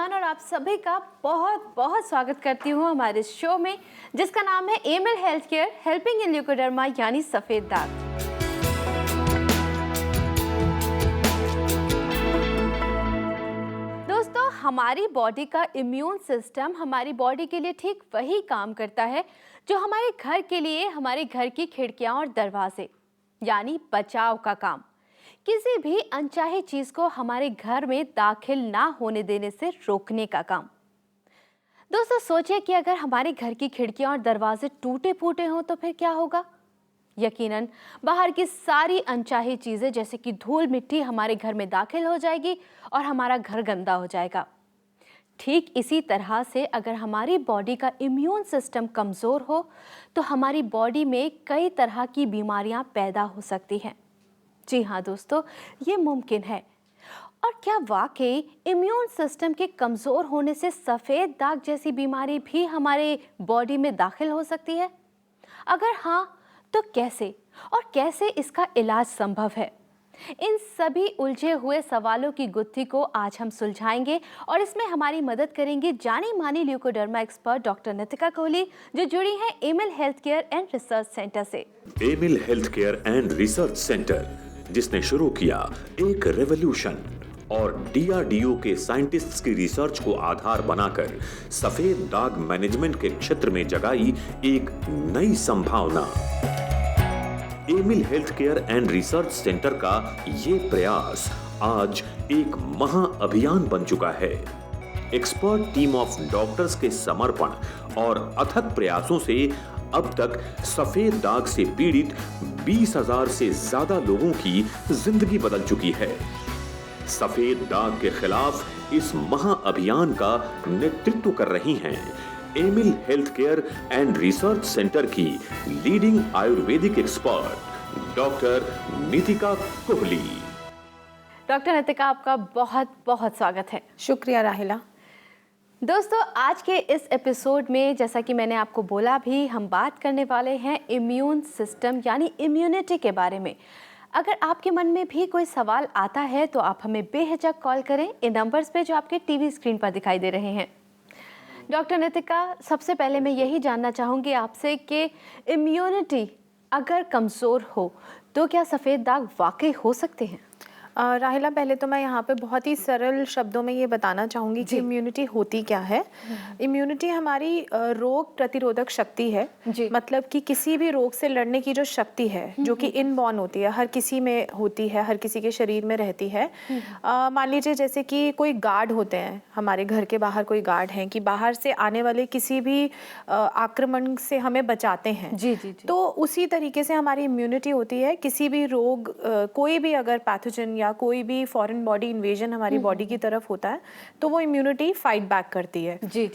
मेहमान और आप सभी का बहुत बहुत स्वागत करती हूँ हमारे शो में, जिसका नाम है Emil health care helping in leucoderma यानी सफ़ेद दाग। दोस्तों, हमारी बॉडी का इम्यून सिस्टम हमारी बॉडी के लिए ठीक वही काम करता है जो हमारे घर के लिए हमारे घर की खिड़कियाँ और दरवाजे यानी बचाव का काम। किसी भी अनचाही चीज को हमारे घर में दाखिल ना होने देने से रोकने का काम। दोस्तों, सोचिए कि अगर हमारे घर की खिड़कियां और दरवाजे टूटे फूटे हों तो फिर क्या होगा। यकीनन बाहर की सारी अनचाही चीजें जैसे कि धूल मिट्टी हमारे घर में दाखिल हो जाएगी और हमारा घर गंदा हो जाएगा। ठीक इसी तरह से अगर हमारी बॉडी का इम्यून सिस्टम कमजोर हो तो हमारी बॉडी में कई तरह की बीमारियां पैदा हो सकती हैं। जी हाँ दोस्तों, ये मुमकिन है। और क्या वाकई इम्यून सिस्टम के कमज़ोर होने से सफ़ेद दाग जैसी बीमारी भी हमारे बॉडी में दाखिल हो सकती है? अगर हाँ, तो कैसे और कैसे इसका इलाज संभव है? इन सभी उलझे हुए सवालों की गुत्थी को आज हम सुलझाएंगे और इसमें हमारी मदद करेंगी जानी मानी leucoderma expert doctor Nitika Kohli, जो जुड़ी हैं Amil health care and research centre से। Amil health care and research centre, जिसने शुरू किया एक रेवोल्यूशन और डीआरडीओ के साइंटिस्ट्स की रिसर्च को आधार बनाकर सफेद दाग मैनेजमेंट के क्षेत्र में जगाई एक नई संभावना। Emil health care and research centre का ये प्रयास आज एक महा अभियान बन चुका है। एक्सपर्ट टीम ऑफ डॉक्टर्स के समर्पण और अथक प्रयासों से अब तक सफेद दाग से पीड़ित 20,000 से ज्यादा लोगों की जिंदगी बदल चुकी है। सफेद दाग के खिलाफ इस महा अभियान का नेतृत्व कर रही हैं Amil health care and research centre की leading ayurvedic expert doctor Nitika Kohli. Doctor Nitika, आपका बहुत बहुत स्वागत है। शुक्रिया राहिला। दोस्तों, आज के इस एपिसोड में जैसा कि मैंने आपको बोला भी, हम बात करने वाले हैं इम्यून सिस्टम यानी इम्यूनिटी के बारे में। अगर आपके मन में भी कोई सवाल आता है तो आप हमें बेहिचक कॉल करें इन नंबर्स पे जो आपके टीवी स्क्रीन पर दिखाई दे रहे हैं। डॉक्टर नितिका, सबसे पहले मैं यही जानना चाहूँगी आपसे कि इम्यूनिटी अगर कमज़ोर हो तो क्या सफ़ेद दाग वाकई हो सकते हैं? राहिला, पहले तो मैं यहाँ पे बहुत ही सरल शब्दों में ये बताना चाहूँगी कि इम्यूनिटी होती क्या है। इम्यूनिटी हमारी रोग प्रतिरोधक शक्ति है। मतलब कि किसी भी रोग से लड़ने की जो शक्ति है, जो कि इनबॉर्न होती है, हर किसी में होती है, हर किसी के शरीर में रहती है। मान लीजिए जैसे कि कोई गार्ड होते हैं, हमारे घर के बाहर कोई गार्ड हैं कि बाहर से आने वाले किसी भी आक्रमण से हमें बचाते हैं। तो उसी तरीके से हमारी इम्यूनिटी होती है। किसी भी रोग, कोई भी अगर पैथोजन या कोई भी फॉरेन बॉडी इन्वेजन हमारी बॉडी की तरफ होता है तो वो इम्यूनिटी फाइट बैक करती है। जी।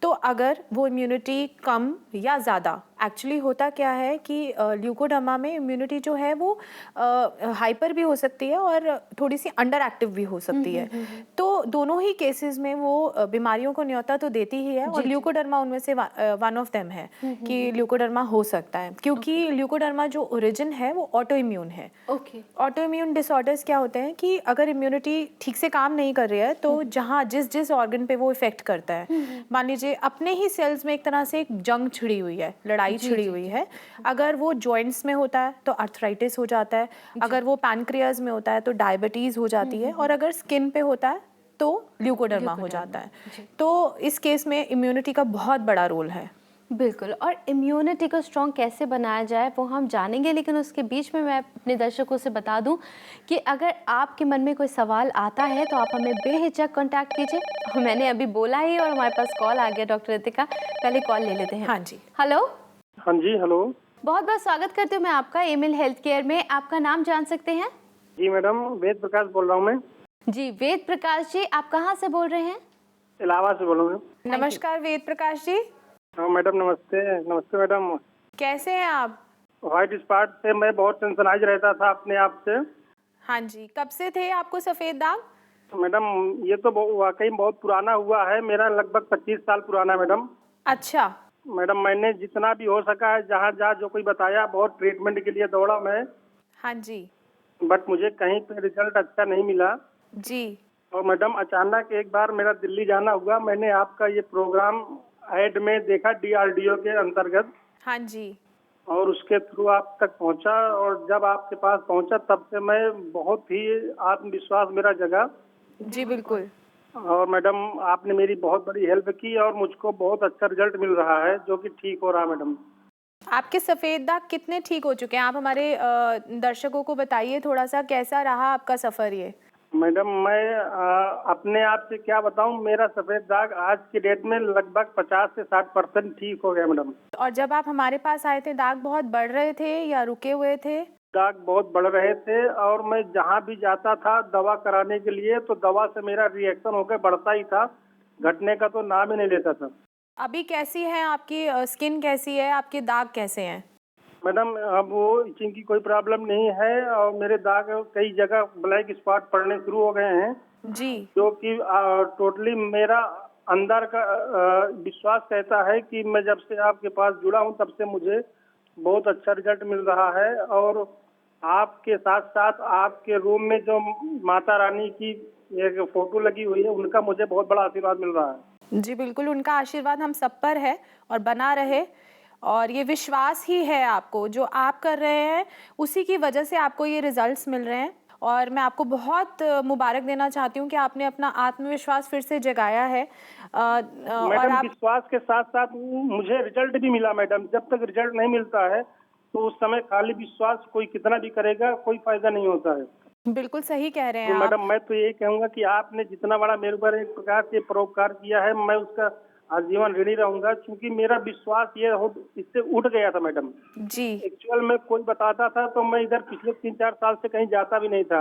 तो अगर वो इम्यूनिटी कम या ज़्यादा, एक्चुअली होता क्या है कि ल्यूकोडर्मा में इम्यूनिटी जो है वो हाइपर भी हो सकती है और थोड़ी सी अंडर एक्टिव भी हो सकती है। तो दोनों ही केसेस में वो बीमारियों को न्योता तो देती ही है और ल्यूकोडर्मा उनमें से वन ऑफ देम है कि ल्यूकोडर्मा हो सकता है, क्योंकि ल्यूकोडर्मा जो ओरिजिन है वो ऑटो इम्यून है। ऑटो इम्यून डिसऑर्डर्स क्या होते हैं कि अगर इम्यूनिटी ठीक से काम नहीं कर रही है तो जहाँ जिस ऑर्गन पे वो इफेक्ट करता है, मान लीजिए अपने ही सेल्स में एक तरह से एक जंग छिड़ी हुई है, लड़ाई छिड़ी हुई है। अगर वो जॉइंट्स में होता है तो आर्थराइटिस हो जाता है, अगर वो पैनक्रियाज में होता है तो डायबिटीज हो जाती है, और अगर स्किन पे होता है तो ल्यूकोडर्मा हो जाता है। तो इस केस में इम्यूनिटी का बहुत बड़ा रोल है। बिल्कुल, और इम्यूनिटी को स्ट्रॉन्ग कैसे बनाया जाए वो हम जानेंगे, लेकिन उसके बीच में मैं अपने दर्शकों से बता दूं कि अगर आपके मन में कोई सवाल आता है तो आप हमें बेहिचक कांटेक्ट कीजिए। मैंने अभी बोला ही और हमारे पास कॉल आ गया डॉक्टर नितिका, पहले कॉल ले लेते हैं। हाँ जी। हेलो। हाँ जी, हेलो। बहुत बहुत स्वागत करती हूँ मैं आपका एमिल हेल्थ केयर में। आपका नाम जान सकते हैं? जी मैडम, वेद प्रकाश बोल रहा हूँ मैं। जी वेद प्रकाश जी, आप कहाँ से बोल रहे हैं? इलाहाबाद से बोल रहा हूँ। नमस्कार वेद प्रकाश जी। हाँ मैडम, नमस्ते। नमस्ते मैडम, कैसे हैं आप? व्हाइट स्पॉट से मैं बहुत टेंशनाइज रहता था अपने आप से। हाँ जी, कब से थे आपको सफेद दाग? तो मैडम ये तो वाकई बहुत पुराना हुआ है, मेरा लगभग 25 साल पुराना मैडम। अच्छा मैडम, मैंने जितना भी हो सका है, जहाँ जहाँ जो कोई बताया, बहुत ट्रीटमेंट के लिए दौड़ा मैं। हाँ जी। बट मुझे कहीं पे रिजल्ट अच्छा नहीं मिला। जी। और मैडम अचानक एक बार मेरा दिल्ली जाना हुआ, मैंने आपका ये प्रोग्राम ऐड में देखा DRDO के अंतर्गत, हाँ जी। और उसके थ्रू आप तक पहुंचा, और जब आपके पास पहुंचा तब से मैं बहुत ही आत्मविश्वास मेरा जगा। जी बिल्कुल। और मैडम आपने मेरी बहुत बड़ी हेल्प की और मुझको बहुत अच्छा रिजल्ट मिल रहा है, जो कि ठीक हो रहा है मैडम। आपके सफ़ेद दाग कितने ठीक हो चुके हैं? आप हमारे दर्शकों को बताइए थोड़ा सा, कैसा रहा आपका सफ़र ये? मैडम मैं अपने आप से क्या बताऊं, मेरा सफेद दाग आज की डेट में लगभग 50 से 60% ठीक हो गया मैडम। और जब आप हमारे पास आए थे, दाग बहुत बढ़ रहे थे या रुके हुए थे? दाग बहुत बढ़ रहे थे, और मैं जहां भी जाता था दवा कराने के लिए, तो दवा से मेरा रिएक्शन होकर बढ़ता ही था, घटने का तो नाम ही नहीं लेता था। अभी कैसी है आपकी स्किन, कैसी है, आपके दाग कैसे हैं? मैडम अब वो इचिंग की कोई प्रॉब्लम नहीं है, और मेरे दाग कई जगह ब्लैक स्पॉट पड़ने शुरू हो गए हैं, जी। जो कि टोटली मेरा अंदर का विश्वास कहता है कि मैं जब से आपके पास जुड़ा हूं तब से मुझे बहुत अच्छा रिजल्ट मिल रहा है। और आपके साथ साथ आपके रूम में जो माता रानी की एक फोटो लगी हुई है, उनका मुझे बहुत बड़ा आशीर्वाद मिल रहा है। जी बिल्कुल, उनका आशीर्वाद हम सब पर है और बना रहे। और ये विश्वास ही है आपको, जो आप कर रहे हैं उसी की वजह से आपको ये रिजल्ट्स मिल रहे हैं। और मैं आपको बहुत मुबारक देना चाहती हूँ कि आपने अपना आत्मविश्वास फिर से जगाया है। और मैडम आप विश्वास के साथ साथ मुझे रिजल्ट भी मिला मैडम। जब तक रिजल्ट नहीं मिलता है तो उस समय खाली विश्वास कोई कितना भी करेगा, कोई फायदा नहीं होता है। बिल्कुल सही कह रहे तो हैं मैडम आप। मैं तो यही कहूंगा कि आपने जितना बड़ा मेरे ऊपर एक प्रकार से परोपकार किया है, मैं उसका आजीवन ऋणी रहूंगा, क्योंकि मेरा विश्वास ये इससे उठ गया था मैडम। जी। एक्चुअल में कोई बताता था तो मैं इधर पिछले 3-4 साल से कहीं जाता भी नहीं था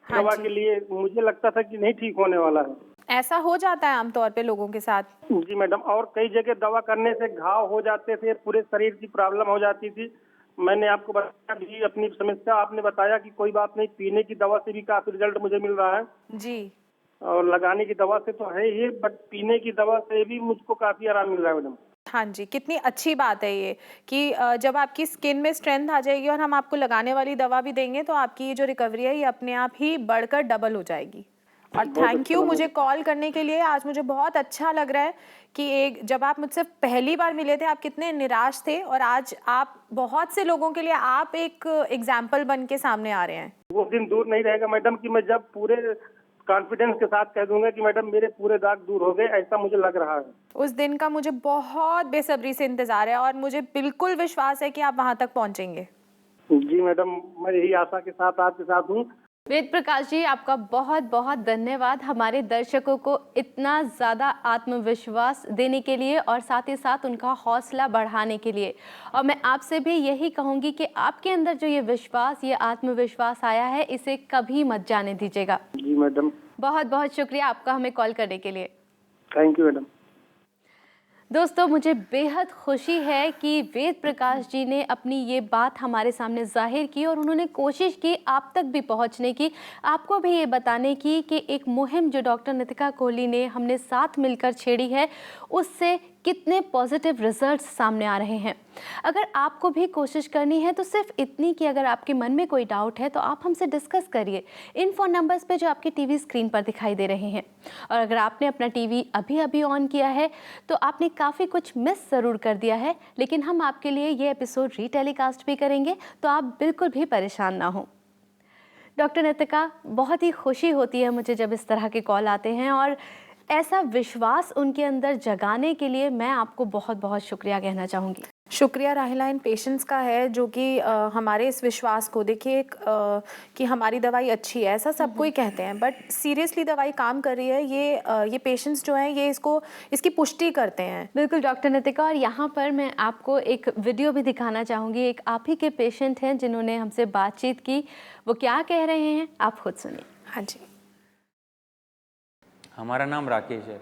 हाँ दवा जी। के लिए। मुझे लगता था कि नहीं ठीक होने वाला है। ऐसा हो जाता है आमतौर पे लोगों के साथ। जी मैडम, और कई जगह दवा करने से घाव हो जाते थे, पूरे शरीर की प्रॉब्लम हो जाती थी। मैंने आपको बताया भी अपनी समस्या, आपने बताया कि कोई बात नहीं, पीने की दवा से भी काफी रिजल्ट मुझे मिल रहा है, जी। और लगाने की दवा से तो है ही, बट पीने की दवा से भी मुझको काफी आराम मिल रहा है मैडम। हाँ जी, कितनी अच्छी बात है ये कि जब आपकी स्किन में स्ट्रेंथ आ जाएगी और हम आपको लगाने वाली दवा भी देंगे, तो आपकी ये जो रिकवरी है ये अपने आप ही बढ़कर डबल हो जाएगी। और बहुत थैंक अच्छा यू लगा। मुझे कॉल करने के लिए। आज मुझे बहुत अच्छा लग रहा है कि एक जब आप मुझसे पहली बार मिले थे आप कितने निराश थे, और आज आप बहुत से लोगों के लिए आप एक एग्जाम्पल बन के सामने आ रहे हैं। वो दिन दूर नहीं रहेगा मैडम कि मैं जब पूरे कॉन्फिडेंस के साथ कह दूंगा कि मैडम मेरे पूरे दाग दूर हो गए, ऐसा मुझे लग रहा है। उस दिन का मुझे बहुत बेसब्री से इंतजार है और मुझे बिल्कुल विश्वास है कि आप वहां तक पहुंचेंगे। जी मैडम, मैं यही आशा के साथ आपके साथ हूँ। वेद प्रकाश जी, आपका बहुत बहुत धन्यवाद हमारे दर्शकों को इतना ज़्यादा आत्मविश्वास देने के लिए और साथ ही साथ उनका हौसला बढ़ाने के लिए। और मैं आपसे भी यही कहूँगी कि आपके अंदर जो ये विश्वास, ये आत्मविश्वास आया है, इसे कभी मत जाने दीजिएगा। जी मैडम, बहुत बहुत शुक्रिया आपका हमें कॉल करने के लिए। Thank you madam. दोस्तों, मुझे बेहद खुशी है कि वेद प्रकाश जी ने अपनी ये बात हमारे सामने जाहिर की और उन्होंने कोशिश की आप तक भी पहुंचने की, आपको भी ये बताने की कि एक मुहिम जो डॉक्टर नितिका कोहली ने हमने साथ मिलकर छेड़ी है, उससे कितने पॉजिटिव रिजल्ट्स सामने आ रहे हैं। अगर आपको भी कोशिश करनी है तो सिर्फ इतनी कि अगर आपके मन में कोई डाउट है तो आप हमसे डिस्कस करिए इन फ़ोन नंबर्स पे जो आपकी टीवी स्क्रीन पर दिखाई दे रहे हैं। और अगर आपने अपना टीवी अभी अभी ऑन किया है तो आपने काफ़ी कुछ मिस ज़रूर कर दिया है, लेकिन हम आपके लिए ये एपिसोड रीटेलीकास्ट भी करेंगे, तो आप बिल्कुल भी परेशान ना हो। डॉक्टर नितिका, बहुत ही खुशी होती है मुझे जब इस तरह के कॉल आते हैं, और ऐसा विश्वास उनके अंदर जगाने के लिए मैं आपको बहुत बहुत शुक्रिया कहना चाहूँगी। शुक्रिया राहिला इन पेशेंट्स का है जो कि हमारे इस विश्वास को देखिए कि हमारी दवाई अच्छी है, ऐसा सब कोई कहते हैं, बट सीरियसली दवाई काम कर रही है, ये पेशेंट्स जो हैं ये इसकी पुष्टि करते हैं। बिल्कुल डॉक्टर नितिका, और यहाँ पर मैं आपको एक वीडियो भी दिखाना चाहूँगी। एक आप ही के पेशेंट हैं जिन्होंने हमसे बातचीत की, वो क्या कह रहे हैं आप खुद सुनिए। हाँ जी। हमारा नाम राकेश है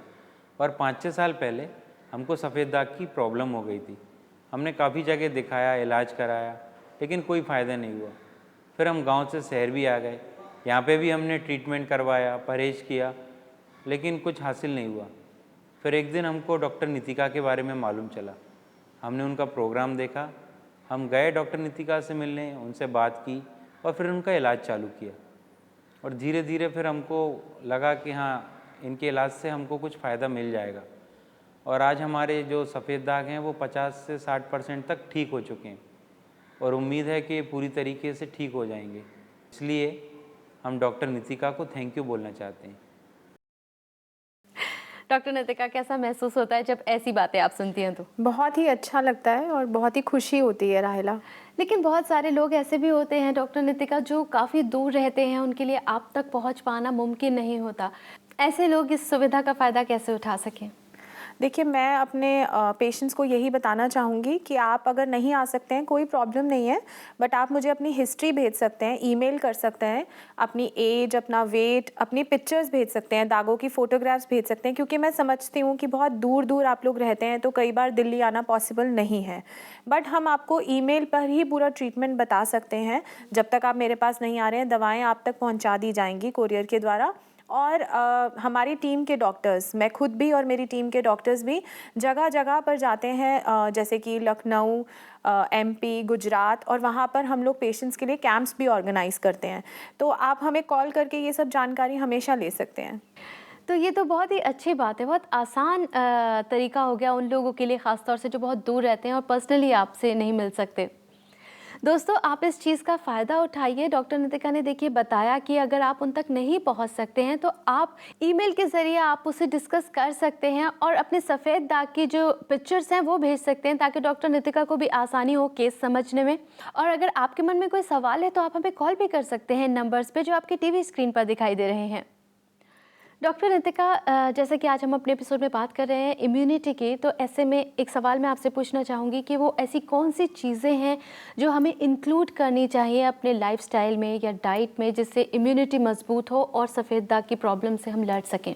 और 5-6 साल पहले हमको सफ़ेद दाग की प्रॉब्लम हो गई थी। हमने काफ़ी जगह दिखाया, इलाज कराया, लेकिन कोई फ़ायदा नहीं हुआ। फिर हम गांव से शहर भी आ गए, यहाँ पे भी हमने ट्रीटमेंट करवाया, परहेज़ किया, लेकिन कुछ हासिल नहीं हुआ। फिर एक दिन हमको डॉक्टर नितिका के बारे में मालूम चला। हमने उनका प्रोग्राम देखा, हम गए डॉक्टर नितिका से मिलने, उनसे बात की और फिर उनका इलाज चालू किया। और धीरे धीरे फिर हमको लगा कि हाँ, इनके इलाज से हमको कुछ फ़ायदा मिल जाएगा। और आज हमारे जो सफ़ेद दाग हैं वो 50 से 60% तक ठीक हो चुके हैं और उम्मीद है कि पूरी तरीके से ठीक हो जाएंगे। इसलिए हम डॉक्टर नितिका को थैंक यू बोलना चाहते हैं। डॉक्टर नितिका, कैसा महसूस होता है जब ऐसी बातें आप सुनती हैं तो? बहुत ही अच्छा लगता है और बहुत ही खुशी होती है राहिला। लेकिन बहुत सारे लोग ऐसे भी होते हैं डॉक्टर नितिका जो काफ़ी दूर रहते हैं, उनके लिए आप तक पहुंच पाना मुमकिन नहीं होता। ऐसे लोग इस सुविधा का फ़ायदा कैसे उठा सकें? देखिए, मैं अपने पेशेंट्स को यही बताना चाहूँगी कि आप अगर नहीं आ सकते हैं कोई प्रॉब्लम नहीं है, बट आप मुझे अपनी हिस्ट्री भेज सकते हैं, ईमेल कर सकते हैं, अपनी एज, अपना वेट, अपनी पिक्चर्स भेज सकते हैं, दागों की फ़ोटोग्राफ्स भेज सकते हैं, क्योंकि मैं समझती हूँ कि बहुत दूर दूर आप लोग रहते हैं तो कई बार दिल्ली आना पॉसिबल नहीं है। बट हम आपको ईमेल पर ही पूरा ट्रीटमेंट बता सकते हैं। जब तक आप मेरे पास नहीं आ रहे हैं, दवाएँ आप तक पहुँचा दी जाएंगी कोरियर के द्वारा। और हमारी टीम के डॉक्टर्स, मैं खुद भी और मेरी टीम के डॉक्टर्स भी जगह जगह पर जाते हैं, जैसे कि लखनऊ, एमपी, गुजरात, और वहाँ पर हम लोग पेशेंट्स के लिए कैंप्स भी ऑर्गेनाइज़ करते हैं। तो आप हमें कॉल करके ये सब जानकारी हमेशा ले सकते हैं। तो ये तो बहुत ही अच्छी बात है, बहुत आसान तरीका हो गया उन लोगों के लिए, ख़ासतौर से जो बहुत दूर रहते हैं और पर्सनली आपसे नहीं मिल सकते। दोस्तों, आप इस चीज़ का फ़ायदा उठाइए। डॉक्टर नितिका ने देखिए बताया कि अगर आप उन तक नहीं पहुंच सकते हैं तो आप ईमेल के ज़रिए आप उससे डिस्कस कर सकते हैं और अपने सफ़ेद दाग की जो पिक्चर्स हैं वो भेज सकते हैं, ताकि डॉक्टर नितिका को भी आसानी हो केस समझने में। और अगर आपके मन में कोई सवाल है तो आप हमें कॉल भी कर सकते हैं नंबर्स पे जो आपके टीवी स्क्रीन पर दिखाई दे रहे हैं। डॉक्टर नितिका, जैसे कि आज हम अपने एपिसोड में बात कर रहे हैं इम्यूनिटी की, तो ऐसे में एक सवाल मैं आपसे पूछना चाहूँगी कि वो ऐसी कौन सी चीज़ें हैं जो हमें इंक्लूड करनी चाहिए अपने लाइफस्टाइल में या डाइट में, जिससे इम्यूनिटी मजबूत हो और सफ़ेद दाग की प्रॉब्लम से हम लड़ सकें?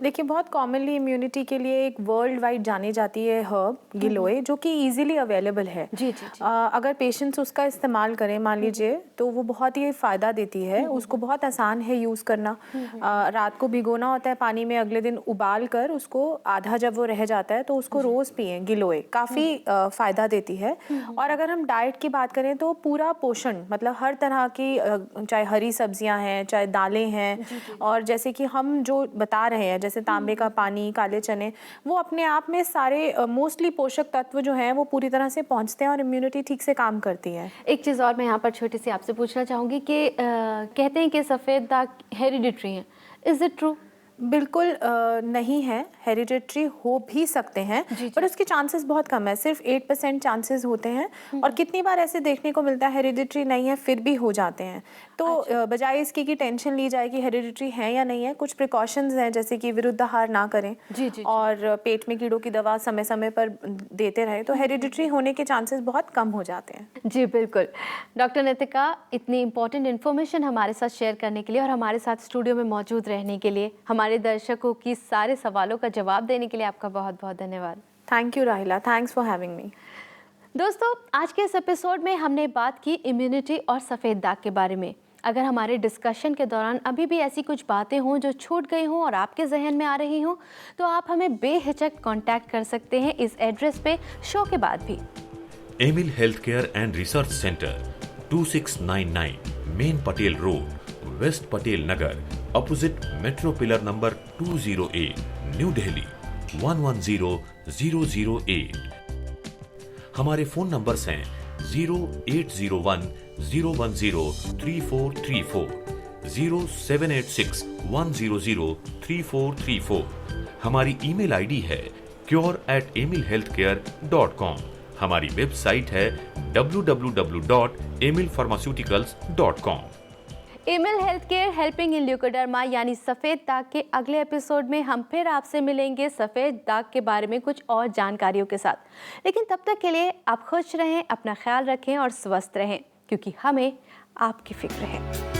देखिए, बहुत कॉमनली इम्यूनिटी के लिए एक वर्ल्ड वाइड जानी जाती है हर्ब गिलोय, जो कि इजीली अवेलेबल है। जी जी जी। अगर पेशेंट्स उसका इस्तेमाल करें, मान लीजिए, तो वो बहुत ही फ़ायदा देती है। उसको बहुत आसान है यूज़ करना। रात को भिगोना होता है पानी में, अगले दिन उबाल कर उसको आधा जब वो रह जाता है तो उसको रोज़ पिएं। गिलोय काफ़ी फ़ायदा देती है। और अगर हम डाइट की बात करें तो पूरा पोषण, मतलब हर तरह की, चाहे हरी सब्जियां हैं, चाहे दालें हैं, और जैसे कि हम जो बता रहे हैं, जैसे तांबे का पानी, काले चने, वो अपने आप में सारे मोस्टली पोषक तत्व जो हैं वो पूरी तरह से पहुंचते हैं और इम्यूनिटी ठीक से काम करती है। एक चीज़ और मैं यहाँ पर छोटी सी आपसे पूछना चाहूँगी कि कहते हैं कि सफ़ेद दाग हेरिडिटरी हैं, इज़ इट ट्रू? बिल्कुल नहीं है, हेरिडिटरी हो भी सकते हैं, पर उसके चांसेस बहुत कम है, सिर्फ 8% चांसेस होते हैं। और कितनी बार ऐसे देखने को मिलता है हेरिडिटरी नहीं है फिर भी हो जाते हैं। तो बजाय इसकी कि टेंशन ली जाए कि हेरिडिटरी है या नहीं है, कुछ प्रिकॉशंस हैं, जैसे कि विरुद्ध आहार ना करें और पेट में कीड़ों की दवा समय समय पर देते रहे, तो हेरिडिटरी होने के चांसेस बहुत कम हो जाते हैं। जी बिल्कुल। डॉक्टर नितिका, इतनी इम्पोर्टेंट इन्फॉर्मेशन हमारे साथ शेयर करने के लिए और हमारे साथ स्टूडियो में मौजूद रहने के लिए, हमारे दर्शकों की सारे सवालों का जवाब देने के लिए आपका बहुत बहुत धन्यवाद। थैंक यू राहिला, थैंक्स फॉर हैविंग मी। दोस्तों, आज के इस एपिसोड में हमने बात की इम्यूनिटी और सफ़ेद दाग के बारे में। अगर हमारे डिस्कशन के दौरान अभी भी ऐसी कुछ बातें हों जो छूट गई हों और आपके जहन में आ रही हों, तो आप हमें बेहिचक कांटेक्ट कर सकते हैं इस एड्रेस पे शो के बाद भी। Emil health care and research centre, 2699 main Patel road, west Patel Nagar, opposite metro pillar number 208, new Delhi 110008। हमारे फोन नंबर्स हैं 0801-010-3434, 0786-100-3434। हमारी ईमेल आईडी है cure@emilhealthcare.com। हमारी वेबसाइट है www.emilpharmaceuticals.com। Emil health care helping in leucoderma यानी सफ़ेद दाग के अगले एपिसोड में हम फिर आपसे मिलेंगे सफ़ेद दाग के बारे में कुछ और जानकारियों के साथ। लेकिन तब तक के लिए आप खुश रहें, अपना ख्याल रखें और स्वस्थ रहें, क्योंकि हमें आपकी फिक्र है।